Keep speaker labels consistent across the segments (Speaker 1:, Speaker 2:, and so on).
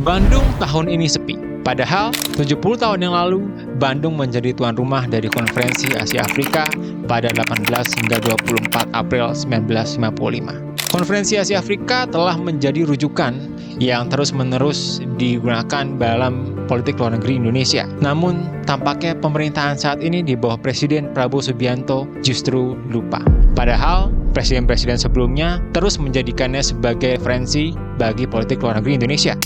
Speaker 1: Bandung tahun ini sepi. Padahal 70 tahun yang lalu, Bandung menjadi tuan rumah dari Konferensi Asia Afrika pada 18 hingga 24 April 1955. Konferensi Asia Afrika telah menjadi rujukan yang terus-menerus digunakan dalam politik luar negeri Indonesia. Namun, tampaknya pemerintahan saat ini di bawah Presiden Prabowo Subianto justru lupa. Padahal, presiden-presiden sebelumnya terus menjadikannya sebagai referensi bagi politik luar negeri Indonesia.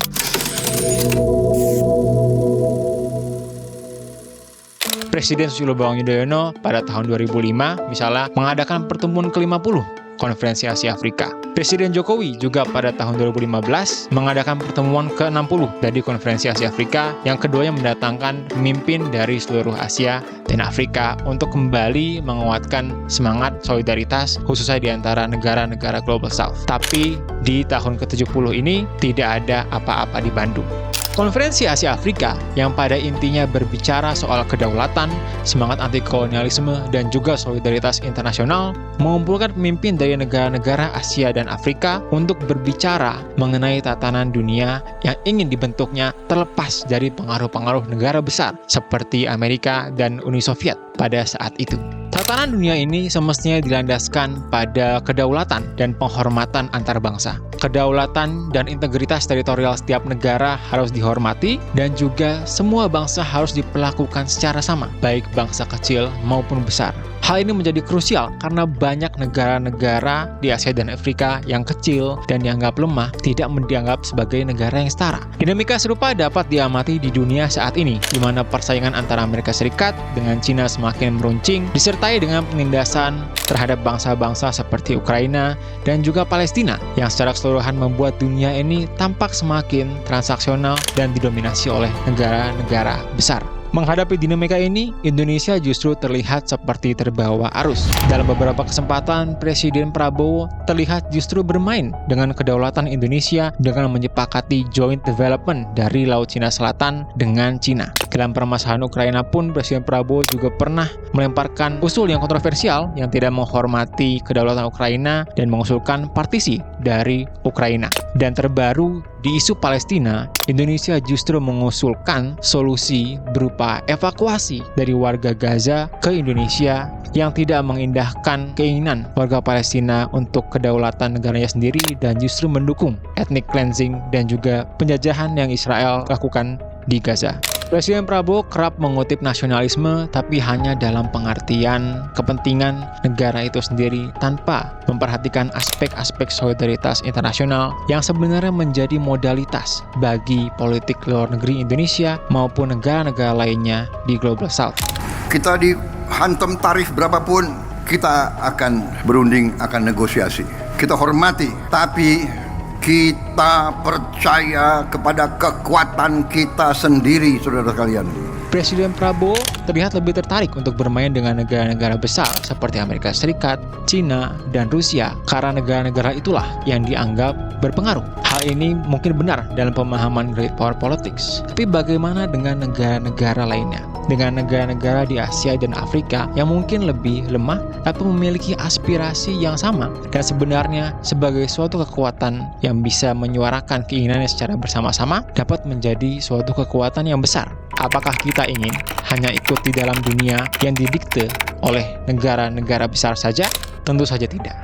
Speaker 1: Presiden Susilo Bambang Yudhoyono pada tahun 2005 misalnya mengadakan pertemuan ke-50 Konferensi Asia Afrika. Presiden Jokowi juga pada tahun 2015 mengadakan pertemuan ke-60 dari Konferensi Asia Afrika, yang keduanya mendatangkan pemimpin dari seluruh Asia dan Afrika untuk kembali menguatkan semangat solidaritas khususnya di antara negara-negara Global South. Tapi di tahun ke-70 ini tidak ada apa-apa di Bandung. Konferensi Asia Afrika yang pada intinya berbicara soal kedaulatan, semangat anti-kolonialisme, dan juga solidaritas internasional, mengumpulkan pemimpin dari negara-negara Asia dan Afrika untuk berbicara mengenai tatanan dunia yang ingin dibentuknya terlepas dari pengaruh-pengaruh negara besar seperti Amerika dan Uni Soviet pada saat itu. Tatanan dunia ini semestinya dilandaskan pada kedaulatan dan penghormatan antar bangsa. Kedaulatan dan integritas teritorial setiap negara harus dihormati, dan juga semua bangsa harus diperlakukan secara sama, baik bangsa kecil maupun besar. Hal ini menjadi krusial karena banyak negara-negara di Asia dan Afrika yang kecil dan dianggap lemah tidak dianggap sebagai negara yang setara. Dinamika serupa dapat diamati di dunia saat ini, di mana persaingan antara Amerika Serikat dengan Cina semakin meruncing, disertai dengan penindasan terhadap bangsa-bangsa seperti Ukraina dan juga Palestina, yang secara keseluruhan membuat dunia ini tampak semakin transaksional dan didominasi oleh negara-negara besar. Menghadapi dinamika ini, Indonesia justru terlihat seperti terbawa arus. Dalam beberapa kesempatan, Presiden Prabowo terlihat justru bermain dengan kedaulatan Indonesia dengan menyepakati joint development dari Laut Cina Selatan dengan Cina. Dalam permasalahan Ukraina pun, Presiden Prabowo juga pernah melemparkan usul yang kontroversial yang tidak menghormati kedaulatan Ukraina dan mengusulkan partisi dari Ukraina. Dan terbaru, di isu Palestina, Indonesia justru mengusulkan solusi berupa evakuasi dari warga Gaza ke Indonesia yang tidak mengindahkan keinginan warga Palestina untuk kedaulatan negaranya sendiri, dan justru mendukung ethnic cleansing dan juga penjajahan yang Israel lakukan di Gaza. Presiden Prabowo kerap mengutip nasionalisme, tapi hanya dalam pengertian kepentingan negara itu sendiri tanpa memperhatikan aspek-aspek solidaritas internasional yang sebenarnya menjadi modalitas bagi politik luar negeri Indonesia maupun negara-negara lainnya di Global South.
Speaker 2: Kita dihantam tarif berapapun, kita akan berunding, akan negosiasi. Kita hormati, tapi kita percaya kepada kekuatan kita sendiri, saudara sekalian.
Speaker 1: Presiden Prabowo terlihat lebih tertarik untuk bermain dengan negara-negara besar seperti Amerika Serikat, Cina, dan Rusia, karena negara-negara itulah yang dianggap berpengaruh. Hal ini mungkin benar dalam pemahaman great power politics. Tapi bagaimana dengan negara-negara lainnya? Dengan negara-negara di Asia dan Afrika yang mungkin lebih lemah tapi memiliki aspirasi yang sama, dan sebenarnya sebagai suatu kekuatan yang bisa menyuarakan keinginannya secara bersama-sama dapat menjadi suatu kekuatan yang besar. Apakah kita ingin hanya ikut di dalam dunia yang didikte oleh negara-negara besar saja? Tentu saja tidak.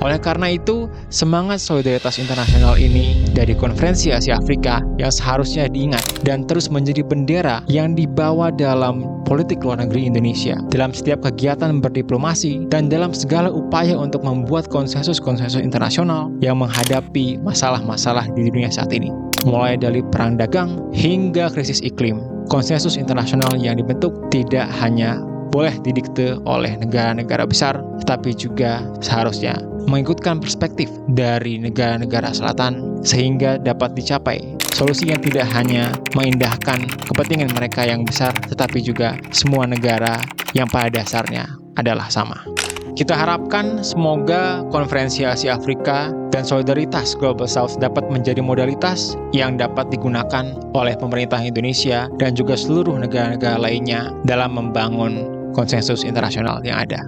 Speaker 1: Oleh karena itu, semangat solidaritas internasional ini dari Konferensi Asia Afrika yang seharusnya diingat dan terus menjadi bendera yang dibawa dalam politik luar negeri Indonesia, dalam setiap kegiatan berdiplomasi, dan dalam segala upaya untuk membuat konsensus-konsensus internasional yang menghadapi masalah-masalah di dunia saat ini. Mulai dari perang dagang hingga krisis iklim, konsensus internasional yang dibentuk tidak hanya boleh didikte oleh negara-negara besar, tetapi juga seharusnya mengikutkan perspektif dari negara-negara selatan sehingga dapat dicapai solusi yang tidak hanya mengindahkan kepentingan mereka yang besar, tetapi juga semua negara yang pada dasarnya adalah sama. Kita harapkan semoga Konferensi Asia Afrika dan solidaritas Global South dapat menjadi modalitas yang dapat digunakan oleh pemerintah Indonesia dan juga seluruh negara-negara lainnya dalam membangun konsensus internasional yang ada.